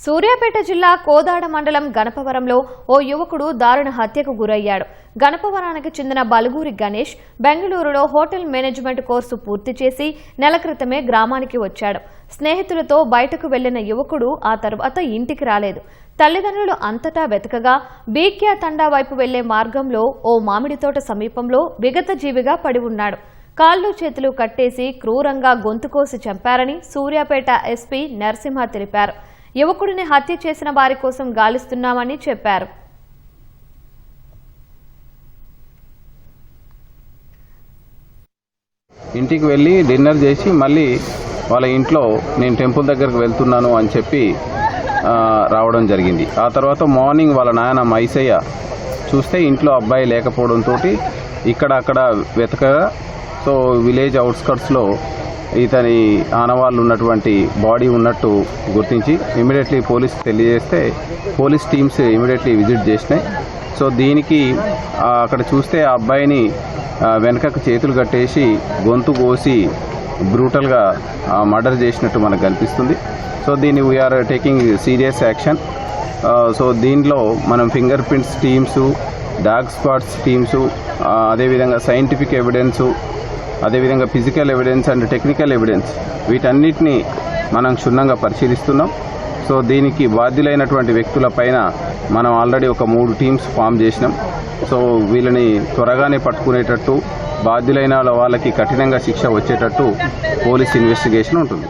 సూర్యాపేట జిల్లా కోదాడ మండలం గణపవరంలో ఓ యువకుడు దారుణ హత్యకు గురయ్యాడు. గణపవరానికి చెందిన బలుగూరి గణేష్ బెంగళూరులో హోటల్ మేనేజ్మెంట్ కోర్సు పూర్తి చేసి నెల క్రితమే గ్రామానికి వచ్చాడు. స్నేహితులతో బయటకు వెళ్లిన యువకుడు ఆ తర్వాత ఇంటికి రాలేదు. తల్లిదండ్రులు అంతటా వెతకగా బీక్యా తండా వైపు వెళ్లే మార్గంలో ఓ మామిడి తోట సమీపంలో విగత జీవిగా పడి ఉన్నాడు. కాళ్లు చేతులు కట్టేసి క్రూరంగా గొంతు కోసి చంపారని సూర్యాపేట ఎస్పీ నరసింహ తెలిపారు. యువకుడిని హత్య చేసిన వారి కోసం గాలిస్తున్నామని చెప్పారు. ఇంటికి వెళ్ళి డిన్నర్ చేసి మళ్ళీ వాళ్ళ ఇంట్లో నేను టెంపుల్ దగ్గరకు వెళ్తున్నాను అని చెప్పి రావడం జరిగింది. ఆ తర్వాత మార్నింగ్ వాళ్ళ నాయన మైసయ్య చూస్తే ఇంట్లో అబ్బాయి లేకపోవడంతో ఇక్కడ అక్కడ వెతకగా సో విలేజ్ అవుట్స్కట్స్లో ఇతని ఆనవాళ్ళు ఉన్నటువంటి బాడీ ఉన్నట్టు గుర్తించి ఇమీడియట్లీ పోలీస్ తెలియజేస్తే పోలీస్ టీమ్స్ ఇమీడియట్లీ విజిట్ చేసినాయి. సో దీనికి అక్కడ చూస్తే ఆ అబ్బాయిని వెనకకు చేతులు కట్టేసి గొంతు కోసి బ్రూటల్గా మర్డర్ చేసినట్టు మనకు కనిపిస్తుంది. సో దీన్ని we are taking serious action. So దీనిలో మనం fingerprints teams, dog squads teams, అదేవిధంగా సైంటిఫిక్ ఎవిడెన్సు, అదేవిధంగా physical evidence and technical evidence వీటన్నిటిని మనం క్షుణ్ణంగా పరిశీలిస్తున్నాం. సో దీనికి బాధ్యులైనటువంటి వ్యక్తుల పైన మనం ఆల్రెడీ ఒక 3 టీమ్స్ ఫామ్ చేసినాం. సో వీళ్ళని త్వరగానే పట్టుకునేటట్టు బాధ్యులైన వాళ్ళకి కఠినంగా శిక్ష వచ్చేటట్టు పోలీస్ ఇన్వెస్టిగేషన్ ఉంటుంది.